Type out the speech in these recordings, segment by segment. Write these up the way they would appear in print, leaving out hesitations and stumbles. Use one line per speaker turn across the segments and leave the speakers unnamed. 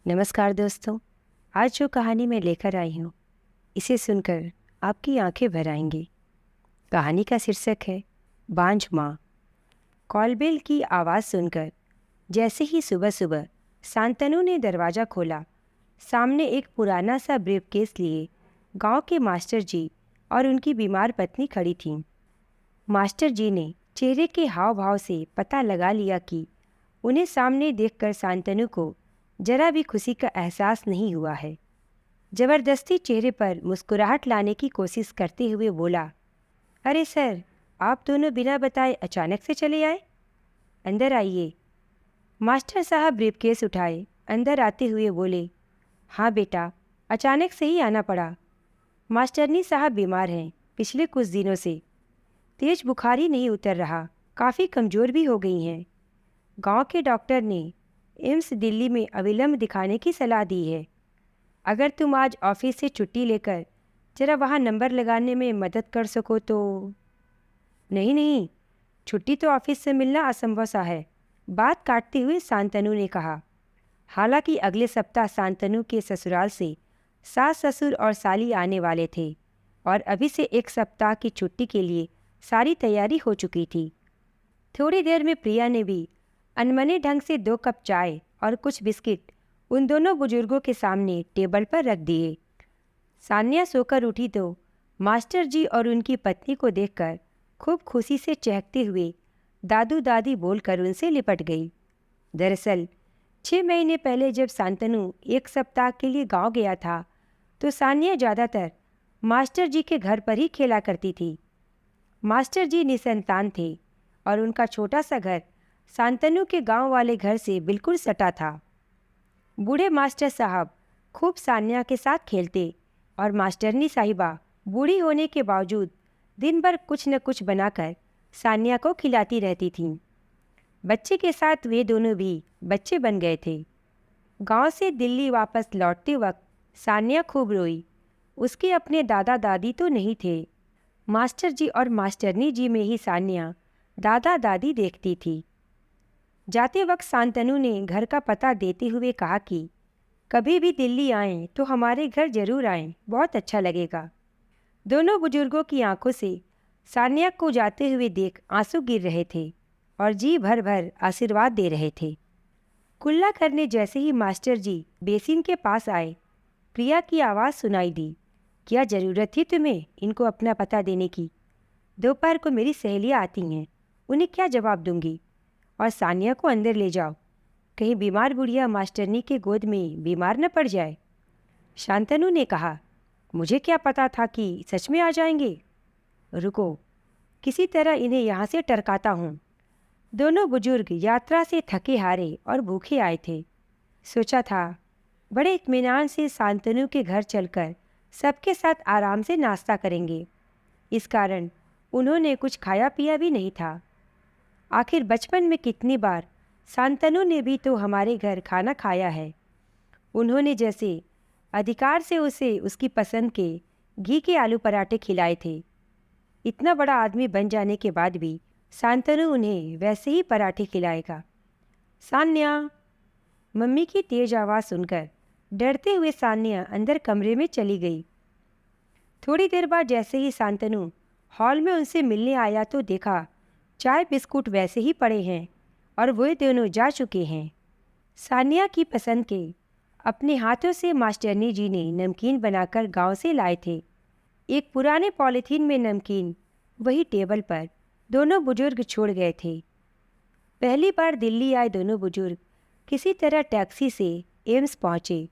नमस्कार दोस्तों। आज जो कहानी मैं लेकर आई हूँ, इसे सुनकर आपकी आंखें भर आएंगी। कहानी का शीर्षक है बांझ माँ। कॉलबेल की आवाज़ सुनकर जैसे ही सुबह सुबह शांतनु ने दरवाज़ा खोला, सामने एक पुराना सा ब्रीफकेस लिए गांव के मास्टर जी और उनकी बीमार पत्नी खड़ी थीं। मास्टर जी ने चेहरे के हाव भाव से पता लगा लिया कि उन्हें सामने देखकर शांतनु को जरा भी खुशी का एहसास नहीं हुआ है। जबरदस्ती चेहरे पर मुस्कुराहट लाने की कोशिश करते हुए बोला, अरे सर, आप दोनों बिना बताए अचानक से चले आए। अंदर आइए। मास्टर साहब ब्रीफकेस उठाए अंदर आते हुए बोले, हाँ बेटा, अचानक से ही आना पड़ा। मास्टरनी साहब बीमार हैं पिछले कुछ दिनों से। तेज बुखार ही नहीं उतर रहा, काफ़ी कमज़ोर भी हो गई हैं। गांव के डॉक्टर ने एम्स दिल्ली में अविलंब दिखाने की सलाह दी है। अगर तुम आज ऑफिस से छुट्टी लेकर जरा वहाँ नंबर लगाने में मदद कर सको तो। नहीं नहीं, छुट्टी तो ऑफिस से मिलना असंभव सा है, बात काटते हुए शांतनु ने कहा। हालांकि अगले सप्ताह शांतनु के ससुराल से सास ससुर और साली आने वाले थे और अभी से एक सप्ताह की छुट्टी के लिए सारी तैयारी हो चुकी थी। थोड़ी देर में प्रिया ने भी अनमने ढंग से 2 कप चाय और कुछ बिस्किट उन दोनों बुजुर्गों के सामने टेबल पर रख दिए। सान्या सोकर उठी तो मास्टर जी और उनकी पत्नी को देखकर खूब खुशी से चहकते हुए दादू दादी बोलकर उनसे लिपट गई। दरअसल 6 महीने पहले जब शांतनु एक सप्ताह के लिए गांव गया था तो सान्या ज़्यादातर मास्टर जी के घर पर ही खेला करती थी। मास्टर जी निसंतान थे और उनका छोटा सा घर शांतनु के गांव वाले घर से बिल्कुल सटा था। बूढ़े मास्टर साहब खूब सान्या के साथ खेलते और मास्टरनी साहिबा बूढ़ी होने के बावजूद दिन भर कुछ न कुछ बनाकर सान्या को खिलाती रहती थीं। बच्चे के साथ वे दोनों भी बच्चे बन गए थे। गांव से दिल्ली वापस लौटते वक्त सान्या खूब रोई। उसके अपने दादा दादी तो नहीं थे। मास्टर जी और मास्टरनी जी में ही सान्या दादा दादी देखती थी। जाते वक्त शांतनु ने घर का पता देते हुए कहा कि कभी भी दिल्ली आएं तो हमारे घर जरूर आएं, बहुत अच्छा लगेगा। दोनों बुजुर्गों की आंखों से सान्या को जाते हुए देख आंसू गिर रहे थे और जी भर भर आशीर्वाद दे रहे थे। कुल्ला करने जैसे ही मास्टर जी बेसिन के पास आए, प्रिया की आवाज़ सुनाई दी, क्या ज़रूरत थी तुम्हें इनको अपना पता देने की? दोपहर को मेरी सहेलियाँ आती हैं, उन्हें क्या जवाब दूंगी? और सान्या को अंदर ले जाओ, कहीं बीमार बुढ़िया मास्टरनी के गोद में बीमार न पड़ जाए। शांतनु ने कहा, मुझे क्या पता था कि सच में आ जाएंगे। रुको, किसी तरह इन्हें यहाँ से टरकाता हूँ। दोनों बुजुर्ग यात्रा से थके हारे और भूखे आए थे। सोचा था बड़े इत्मीनान से शांतनु के घर चलकर सबके साथ आराम से नाश्ता करेंगे। इस कारण उन्होंने कुछ खाया पिया भी नहीं था। आखिर बचपन में कितनी बार शांतनु ने भी तो हमारे घर खाना खाया है। उन्होंने जैसे अधिकार से उसे उसकी पसंद के घी के आलू पराठे खिलाए थे। इतना बड़ा आदमी बन जाने के बाद भी शांतनु उन्हें वैसे ही पराठे खिलाएगा। सान्या, मम्मी की तेज आवाज़ सुनकर डरते हुए सान्या अंदर कमरे में चली गई। थोड़ी देर बाद जैसे ही शांतनु हॉल में उनसे मिलने आया तो देखा चाय बिस्कुट वैसे ही पड़े हैं और वे दोनों जा चुके हैं। सान्या की पसंद के अपने हाथों से मास्टरनी जी ने नमकीन बनाकर गांव से लाए थे। एक पुराने पॉलीथीन में नमकीन वही टेबल पर दोनों बुजुर्ग छोड़ गए थे। पहली बार दिल्ली आए दोनों बुजुर्ग किसी तरह टैक्सी से एम्स पहुँचे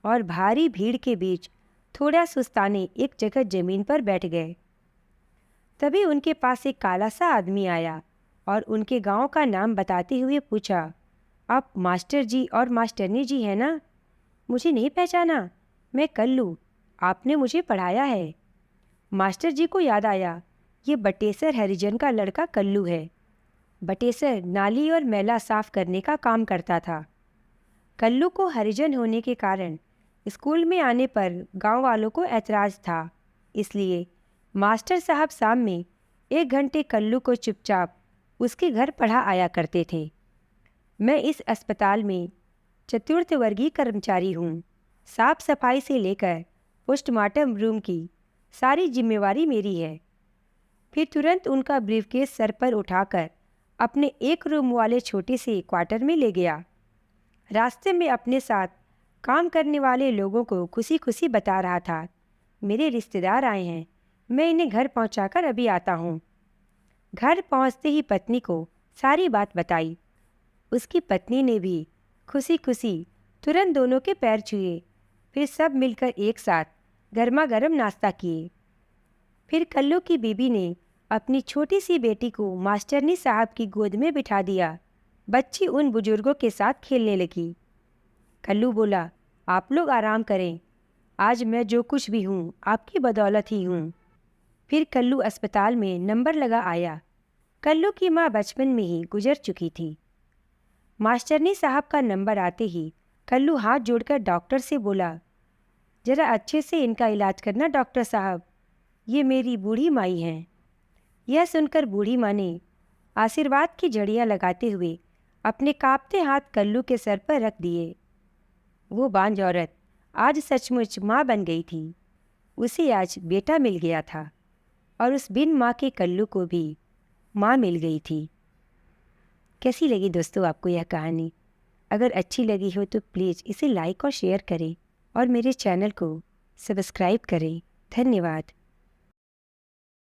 और भारी भीड़ के बीच थोड़ा सुस्ताने एक जगह जमीन पर बैठ गए। तभी उनके पास एक काला सा आदमी आया और उनके गांव का नाम बताते हुए पूछा, आप मास्टर जी और मास्टरनी जी हैं ना? मुझे नहीं पहचाना? मैं कल्लू, आपने मुझे पढ़ाया है। मास्टर जी को याद आया, ये बटेसर हरिजन का लड़का कल्लू है। बटेसर नाली और मैला साफ करने का काम करता था। कल्लू को हरिजन होने के कारण स्कूल में आने पर गांव वालों को ऐतराज़ था, इसलिए मास्टर साहब शाम में 1 घंटे कल्लू को चुपचाप उसके घर पढ़ा आया करते थे। मैं इस अस्पताल में चतुर्थ वर्गीय कर्मचारी हूँ। साफ सफाई से लेकर पोस्टमार्टम रूम की सारी जिम्मेवारी मेरी है। फिर तुरंत उनका ब्रीफकेस सर पर उठाकर अपने एक रूम वाले छोटे से क्वार्टर में ले गया। रास्ते में अपने साथ काम करने वाले लोगों को खुशी खुशी बता रहा था, मेरे रिश्तेदार आए हैं, मैं इन्हें घर पहुंचाकर अभी आता हूं। घर पहुंचते ही पत्नी को सारी बात बताई। उसकी पत्नी ने भी खुशी खुशी तुरंत दोनों के पैर छुए। फिर सब मिलकर एक साथ गर्मा गर्म नाश्ता किए। फिर कल्लू की बीबी ने अपनी छोटी सी बेटी को मास्टरनी साहब की गोद में बिठा दिया। बच्ची उन बुजुर्गों के साथ खेलने लगी। कल्लू बोला, आप लोग आराम करें, आज मैं जो कुछ भी हूँ आपकी बदौलत ही हूँ। फिर कल्लू अस्पताल में नंबर लगा आया। कल्लू की माँ बचपन में ही गुजर चुकी थी। मास्टरनी साहब का नंबर आते ही कल्लू हाथ जोड़कर डॉक्टर से बोला, जरा अच्छे से इनका इलाज करना डॉक्टर साहब, ये मेरी बूढ़ी माई हैं। यह सुनकर बूढ़ी माँ ने आशीर्वाद की झड़ियाँ लगाते हुए अपने कांपते हाथ कल्लू के सर पर रख दिए। वो बांझ औरत आज सचमुच माँ बन गई थी। उसे आज बेटा मिल गया था और उस बिन माँ के कल्लू को भी माँ मिल गई थी। कैसी लगी दोस्तों आपको यह कहानी? अगर अच्छी लगी हो तो प्लीज़ इसे लाइक और शेयर करें और मेरे चैनल को सब्सक्राइब करें। धन्यवाद।